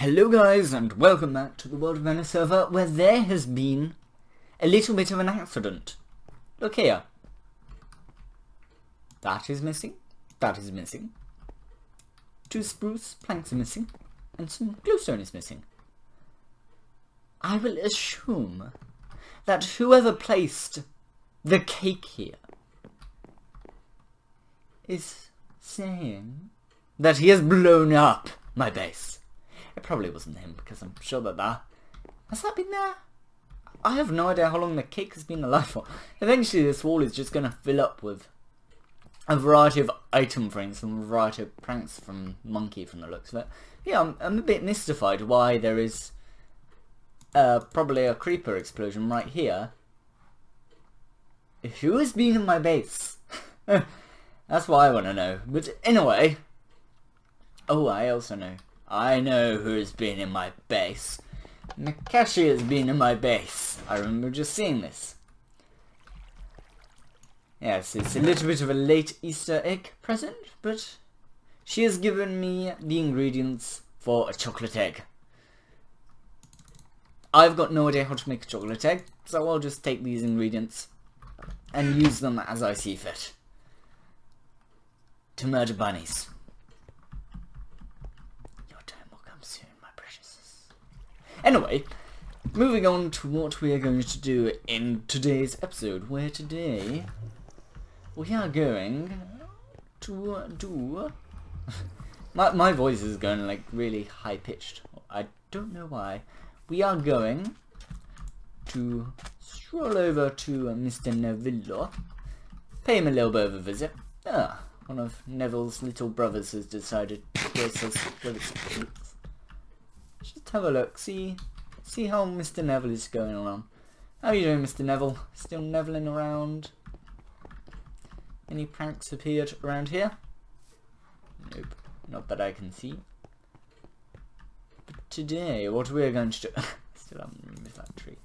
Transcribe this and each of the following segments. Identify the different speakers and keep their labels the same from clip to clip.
Speaker 1: Hello guys, and welcome back to the World of Menace server, where there has been a little bit of an accident. Look here. That is missing. That is missing. 2 spruce planks are missing. And some glowstone is missing. I will assume that whoever placed the cake here is saying that he has blown up my base. It probably wasn't him, because I'm sure that has that been there? I have no idea how long the cake has been alive for. Eventually this wall is just going to fill up with a variety of item frames and a variety of pranks from Monkey from the looks of it. Yeah, I'm a bit mystified why there is probably a creeper explosion right here. Who has been in my base? That's what I want to know. But anyway, oh, I also know. I know who's been in my base. Nakashi has been in my base. I remember just seeing this. Yes, it's a little bit of a late Easter egg present, but she has given me the ingredients for a chocolate egg. I've got no idea how to make a chocolate egg, so I'll just take these ingredients and use them as I see fit to murder bunnies. Anyway, moving on to what we are going to do in today's episode, where today we are going to do... my voice is going like really high pitched. I don't know why. We are going to stroll over to Mr. Neville, pay him a little bit of a visit. One of Neville's little brothers has decided to grace us with its presence. Just have a look, see how Mr. Neville is going on. How are you doing, Mr. Neville? Still Nevilling around? Any pranks appeared around here? Nope, not that I can see. But today, what we are going to do... Still haven't removed that tree.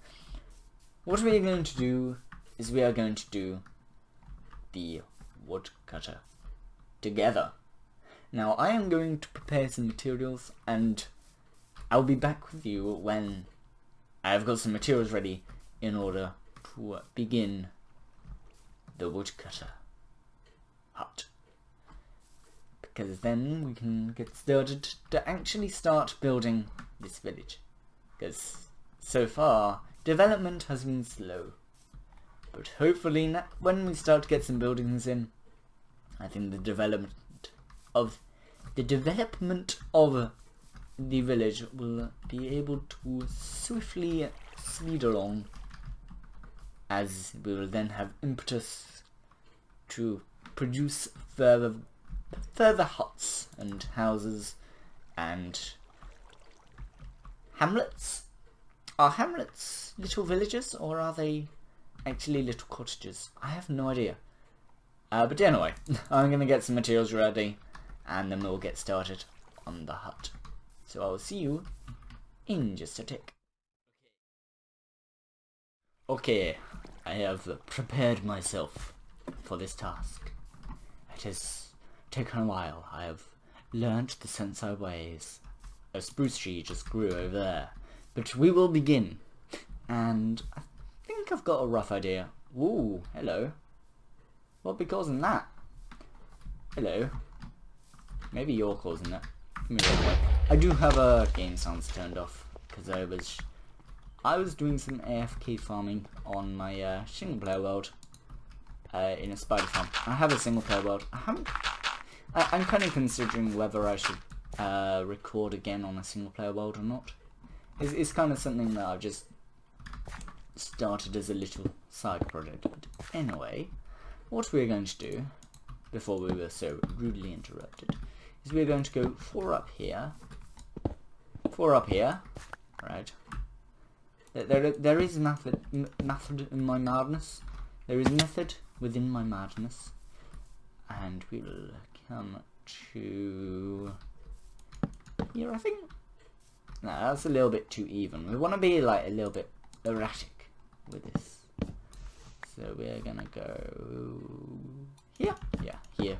Speaker 1: What we are going to do is we are going to do the woodcutter together. Now, I am going to prepare some materials, and I'll be back with you when I've got some materials ready in order to begin the Woodcutter Hut. Because then we can get started to actually start building this village. Because so far, development has been slow. But hopefully when we start to get some buildings in, I think the development of the village will be able to swiftly speed along, as we will then have impetus to produce further huts and houses and hamlets. Are hamlets little villages, or are they actually little cottages? I have no idea. But anyway, I'm going to get some materials ready, and then we'll get started on the hut. So I'll see you in just a tick. Okay, I have prepared myself for this task. It has taken a while. I have learnt the sensei ways. A spruce tree just grew over there. But we will begin. And I think I've got a rough idea. Ooh, hello. What'll be causing that? Hello. Maybe you're causing that. I do have game sounds turned off because I was doing some AFK farming on my single player world in a spider farm. I have a single player world. I'm kind of considering whether I should record again on a single player world or not. It's kind of something that I've just started as a little side project. But anyway, what we're going to do before we were so rudely interrupted is we're going to go 4 up here, 4 up here, right? There is method in my madness. There is method within my madness, and we will come to here. I think no, that's a little bit too even. We want to be like a little bit erratic with this, so we're gonna go here, yeah, here.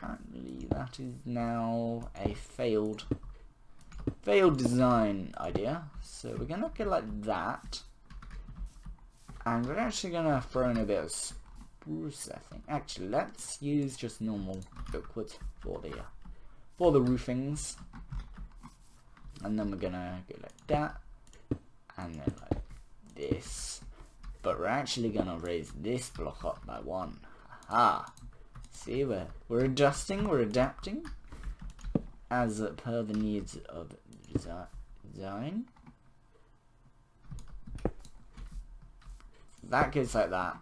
Speaker 1: apparently that is now a failed design idea. So we're gonna get like that, and we're actually gonna throw in a bit of spruce, I think. Actually, let's use just normal oak wood for the roofings, and then we're gonna go like that, and then like this. But we're actually gonna raise this block up by 1. Aha! See, we're adjusting, we're adapting as per the needs of design. That goes like that,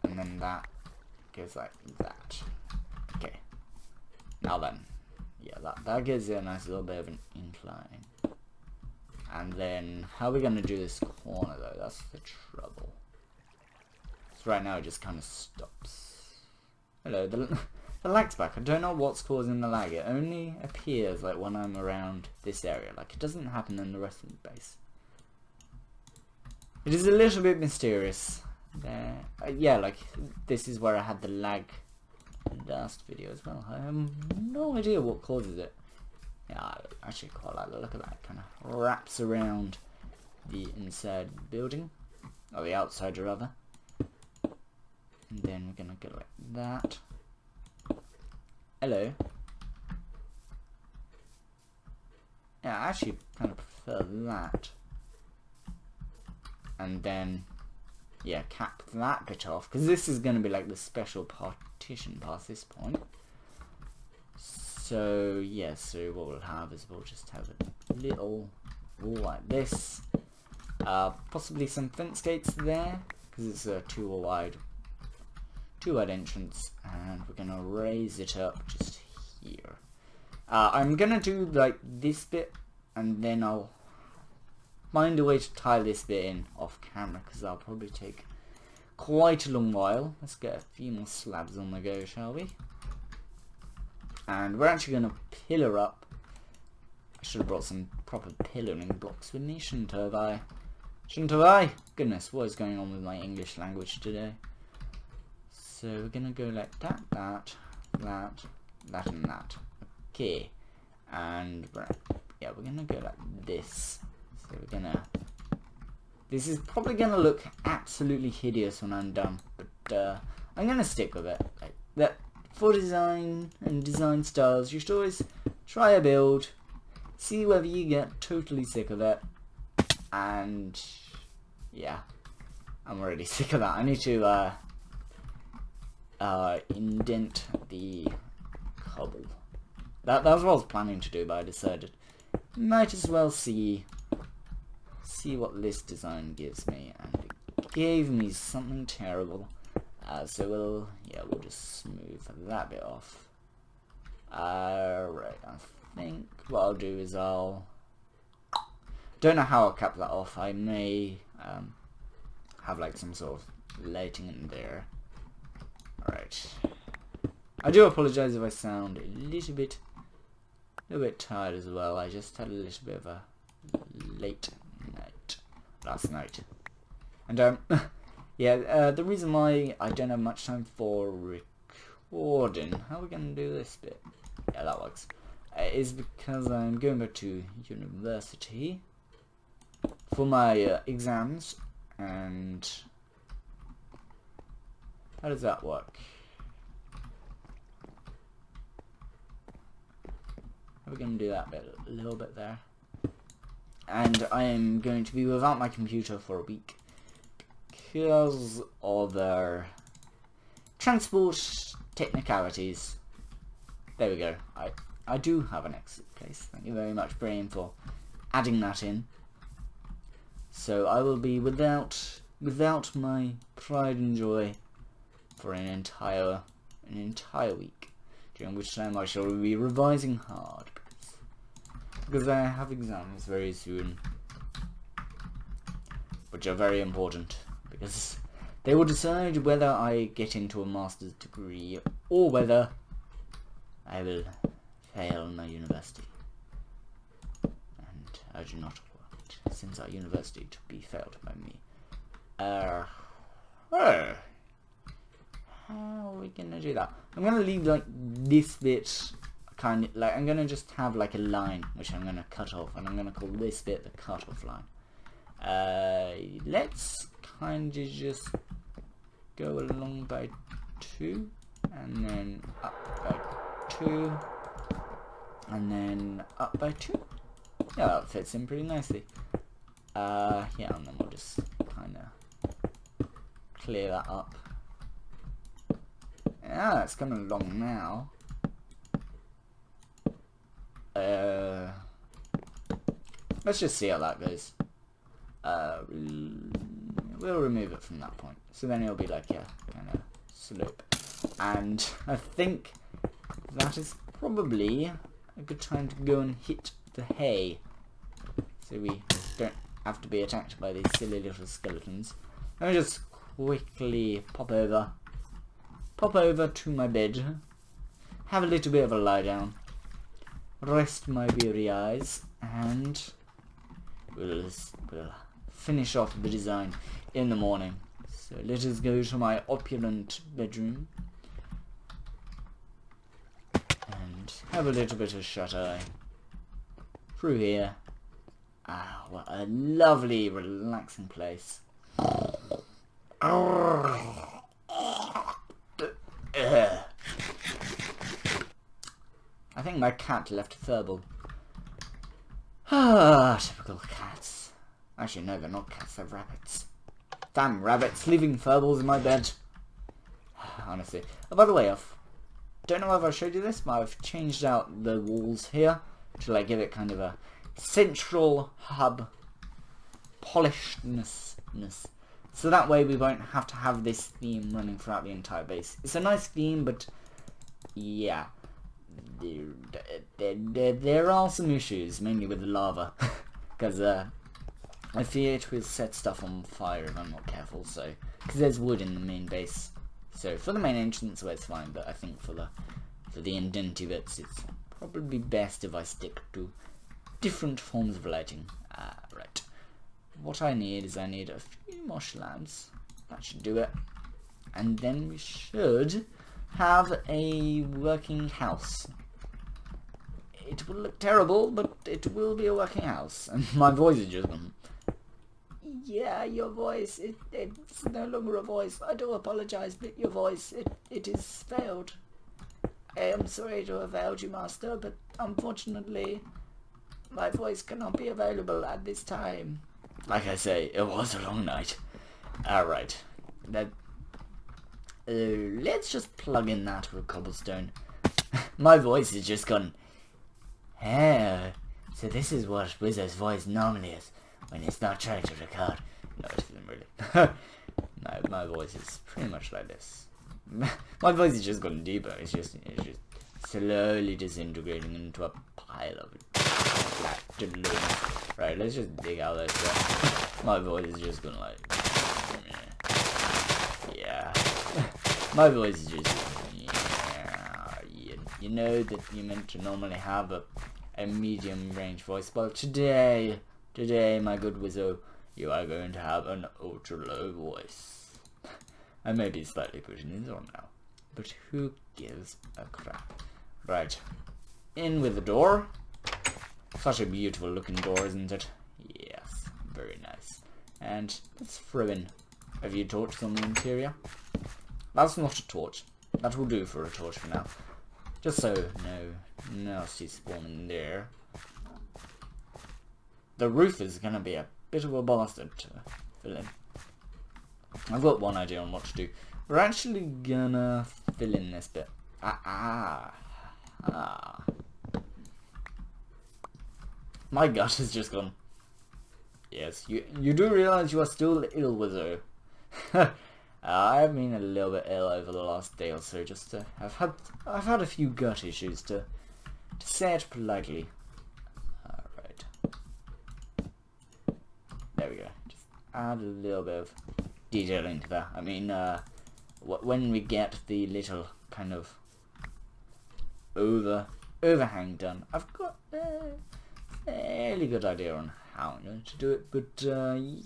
Speaker 1: and then that goes like that. Okay. Now then, yeah, that gives it a nice little bit of an incline. And then, how are we gonna do this corner though? That's the trouble. So right now it just kind of stops. Hello, the lag's back. I don't know what's causing the lag. It only appears like when I'm around this area. Like, it doesn't happen in the rest of the base. It is a little bit mysterious. There, yeah, like this is where I had the lag last video as well. I have no idea what causes it. Yeah, I actually quite like the look of that. It kind of wraps around the inside building, or the outside rather. And then we're gonna go like that. Hello. Yeah, I actually kind of prefer that. And then, yeah, cap that bit off, because this is going to be like the special partition past this point. So, yeah, so what we'll have is we'll just have a little wall like this. Possibly some fence gates there, because it's a two wide entrance, and we're going to raise it up just here. I'm going to do like this bit, and then I'll find a way to tie this bit in off camera, because that'll probably take quite a long while. Let's get a few more slabs on the go, shall we? And we're actually going to pillar up. I should have brought some proper pillaring blocks with me, shouldn't have I? Shouldn't have I? Goodness, what is going on with my English language today? So we're going to go like that, that, and that. Okay. And yeah, we're going to go like this. So we're gonna. This is probably gonna look absolutely hideous when I'm done, but I'm gonna stick with it. Like that for design and design styles, you should always try a build, see whether you get totally sick of it, and yeah, I'm already sick of that. I need to indent the cobble. That was what I was planning to do, but I decided might as well see what this design gives me, and it gave me something terrible. So we'll just smooth that bit off. Right, I think what I'll do is don't know how I'll cap that off. I may have like some sort of lighting in there. Alright. I do apologise if I sound a little bit tired as well. I just had a little bit of a late night last night, and yeah, the reason why I don't have much time for recording, how are we gonna do this bit? Yeah, that works. Is because I'm going back to university for my exams, and how does that work? How are we gonna do that bit? A little bit there. And I am going to be without my computer for a week because of their transport technicalities. There we go. I do have an exit case. Thank you very much, Brain, for adding that in. So I will be without my pride and joy for an entire week, during which time I shall be revising hard. Because I have exams very soon, which are very important, because they will decide whether I get into a master's degree or whether I will fail my university. And I do not want, since our university, to be failed by me. How are we gonna do that? I'm gonna leave like this bit kind of like, I'm gonna just have like a line which I'm gonna cut off, and I'm gonna call this bit the cut-off line. Let's kind of just go along by 2, and then up by 2, and then up by 2. Yeah, that fits in pretty nicely. Yeah, and then we'll just kind of clear that up. Yeah, it's coming along now. Let's just see how that goes. We'll remove it from that point. So then it'll be like, yeah, kind of slope. And I think that is probably a good time to go and hit the hay, so we don't have to be attacked by these silly little skeletons. Let me just quickly pop over to my bed, have a little bit of a lie down, rest my weary eyes, and we'll finish off the design in the morning. So let us go to my opulent bedroom and have a little bit of shut-eye through here. Ah, what a lovely, relaxing place. I think my cat left a furball. Ah, typical cats. Actually, no, they're not cats, they're rabbits. Damn rabbits, leaving furballs in my bed. Honestly. Oh, by the way, I don't know if I showed you this, but I've changed out the walls here to like give it kind of a central hub polishedness. So that way we won't have to have this theme running throughout the entire base. It's a nice theme, but yeah, there are some issues, mainly with the lava, because I fear it will set stuff on fire if I'm not careful. So, because there's wood in the main base, so for the main entrance, well, it's fine. But I think for the indenty bits, it's probably best if I stick to different forms of lighting. Right. What I need is a few more slabs. That should do it. And then we should have a working house. It will look terrible, but it will be a working house. And my voice is just gone. Yeah, your voice, it's no longer a voice. I do apologize, but your voice, it is failed. I am sorry to have failed you, master, but unfortunately, my voice cannot be available at this time. Like I say, it was a long night. Alright. Let's just plug in that with cobblestone. My voice is just gone. Oh, so this is what Wizard's voice normally is when it's not trying to record. No, it isn't really. No, my voice is pretty much like this. My voice is just gone deeper. It's just slowly disintegrating into a pile of black doom. Right, let's just dig out that stuff. My voice is just gonna like, yeah. My voice is just, yeah. You know that you meant to normally have a medium range voice. Well, today, my good Wizzo, you are going to have an ultra low voice. I may be slightly pushing it on now, but who gives a crap? Right, in with the door. Such a beautiful looking door, isn't it? Yes, very nice. And let's throw in a few torches on the interior. That's not a torch. That will do for a torch for now. Just so no nasty spawning there. The roof is going to be a bit of a bastard to fill in. I've got one idea on what to do. We're actually gonna fill in this bit. My gut has just gone. Yes, you do realise you are still ill, Wizzo. I've been a little bit ill over the last day or so. Just I've had a few gut issues, to say it politely. Alright. There we go. Just add a little bit of detailing to that. I mean, when we get the little kind of overhang done, I've got a fairly good idea on how I'm going to do it, but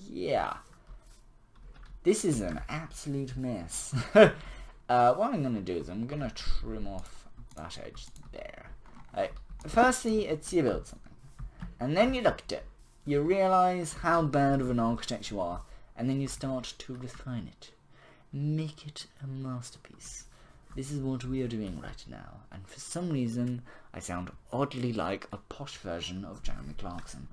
Speaker 1: yeah, this is an absolute mess. what I'm gonna do is I'm gonna trim off that edge there. Firstly, it's you build something, and then you look at it, you realise how bad of an architect you are, and then you start to refine it. Make it a masterpiece. This is what we are doing right now, and for some reason, I sound oddly like a posh version of Jeremy Clarkson.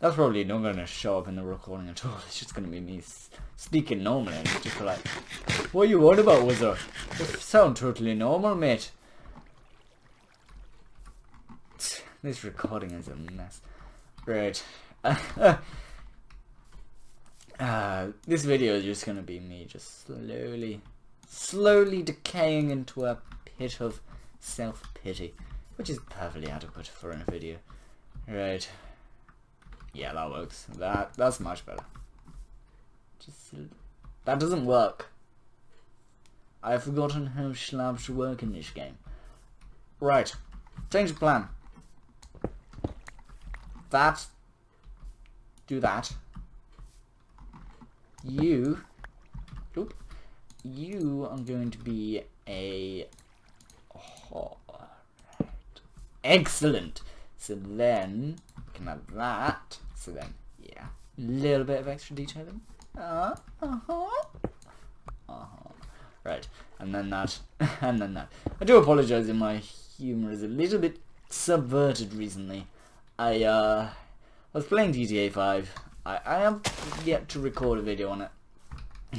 Speaker 1: That's probably not going to show up in the recording at all. It's just going to be me speaking normally, and it's just like, what are you on about, Wizard? You sound totally normal, mate. This recording is a mess. Right. This video is just gonna be me just slowly decaying into a pit of self-pity, which is perfectly adequate for a video. Right. Yeah, that works. That's much better. That doesn't work. I've forgotten how slabs work in this game. Right. Change the plan. Do that. You are going to be a... Oh, right. Excellent. So then, we can have that. So then, yeah, a little bit of extra detailing. Right, and then that, and then that. I do apologise if my humour is a little bit subverted recently. I was playing GTA 5. I have yet to record a video on it.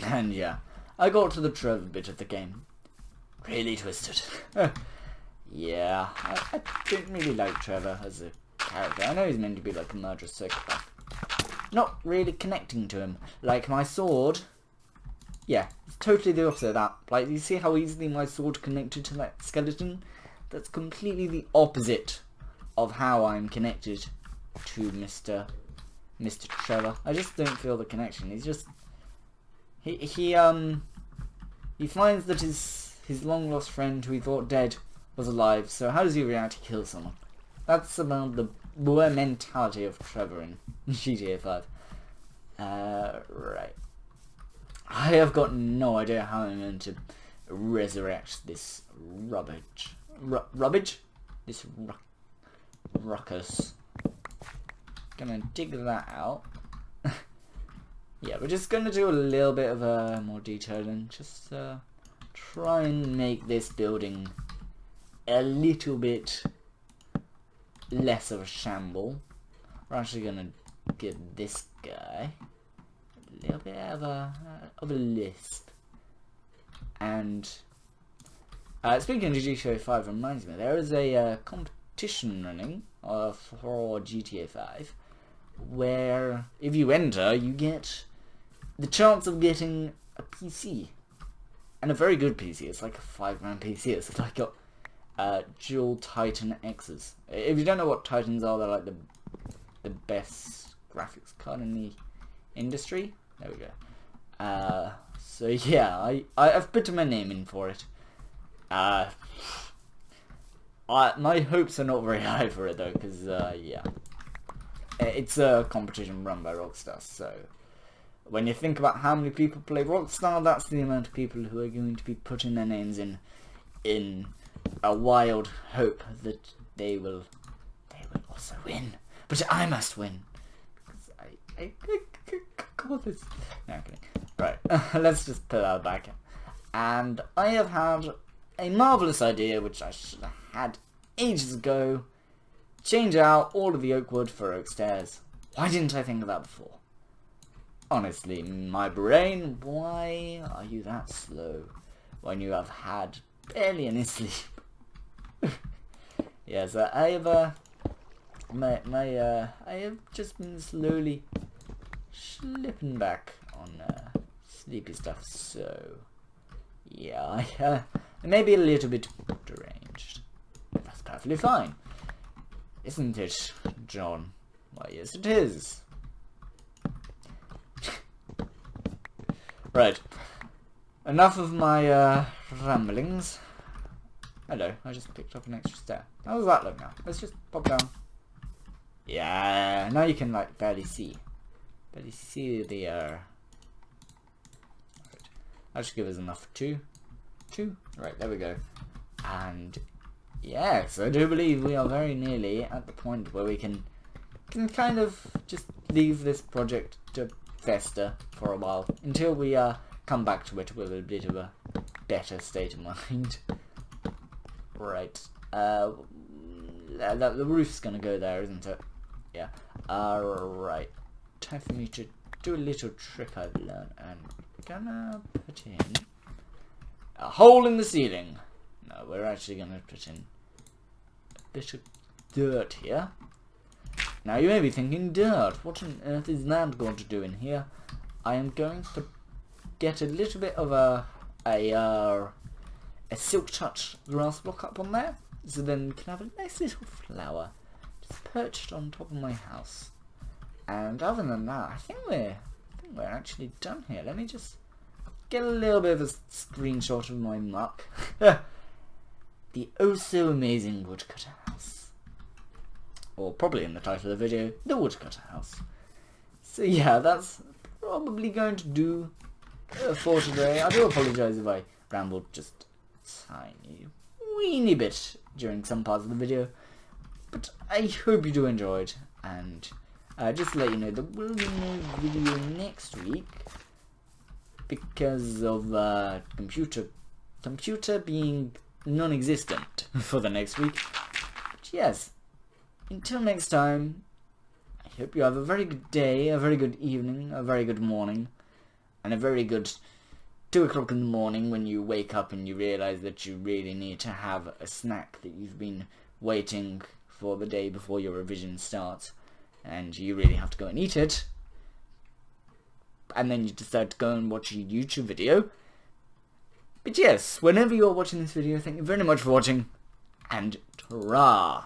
Speaker 1: And yeah, I got to the Trevor bit of the game. Really twisted. Yeah, I don't really like Trevor as a character. I know he's meant to be like a murderous psychopath. Not really connecting to him. Like my sword, yeah, it's totally the opposite of that. Like, you see how easily my sword connected to that skeleton? That's completely the opposite of how I'm connected to Mr. Trevor. I just don't feel the connection. He's just... He finds that his long lost friend who he thought dead was alive, so how does he react to kill someone? That's about the mentality of Trevor in GTA 5. Right. I have got no idea how I'm going to resurrect this rubbish. Rubbish? This ruckus. Gonna dig that out. Yeah, we're just gonna do a little bit of more detailing. Just try and make this building a little bit less of a shamble. We're actually gonna give this guy a little bit of a lisp. And speaking of GTA 5, reminds me, there is a competition running for GTA 5 where if you enter, you get the chance of getting a PC, and a very good PC. It's like a £5 PC. It's like got dual Titan X's. If you don't know what Titans are, they're like the best graphics card in the industry. There we go. So yeah, I've put my name in for it. My hopes are not very high for it though, because yeah, it's a competition run by Rockstar. So when you think about how many people play Rockstar, that's the amount of people who are going to be putting their names in a wild hope that they will also win. But I must win, because I got this. No, I'm kidding. Right, let's just put that back. And I have had a marvellous idea, which I should have had ages ago. Change out all of the oak wood for oak stairs. Why didn't I think of that before? Honestly, my brain, why are you that slow when you have had barely any sleep? Yes, I have I have just been slowly slipping back on sleepy stuff. So yeah, I may be a little bit deranged. That's perfectly fine, isn't it, John? Why, yes, it is. Right. Enough of my ramblings. Hello, I just picked up an extra stair. How does that look now? Let's just pop down. Yeah, now you can like barely see the right. That should give us enough for two. Right, there we go. And yes, I do believe we are very nearly at the point where we can kind of just leave this project to fester for a while until we come back to it with a bit of a better state of mind. Right. The roof's gonna go there, isn't it? Yeah. Right. Time for me to do a little trick I've learned, and we're gonna put in a hole in the ceiling. No, we're actually gonna put in a bit of dirt here. Now you may be thinking, dirt, what on earth is that going to do in here? I am going to get a little bit of a silk touch grass block up on there, so then we can have a nice little flower just perched on top of my house. And other than that, I think we're actually done here. Let me just get a little bit of a screenshot of my muck. The oh so amazing woodcutter house. Or probably in the title of the video, the woodcutter house. So yeah, that's probably going to do for today. I do apologise if I rambled just a tiny weeny bit during some parts of the video, but I hope you do enjoy it. And just to let you know, there will be no video next week because of computer being non-existent for the next week. But yes, until next time, I hope you have a very good day, a very good evening, a very good morning, and a very good 2 o'clock in the morning when you wake up and you realise that you really need to have a snack that you've been waiting for the day before your revision starts, and you really have to go and eat it, and then you decide to go and watch a YouTube video. But yes, whenever you're watching this video, thank you very much for watching, and ta-ra!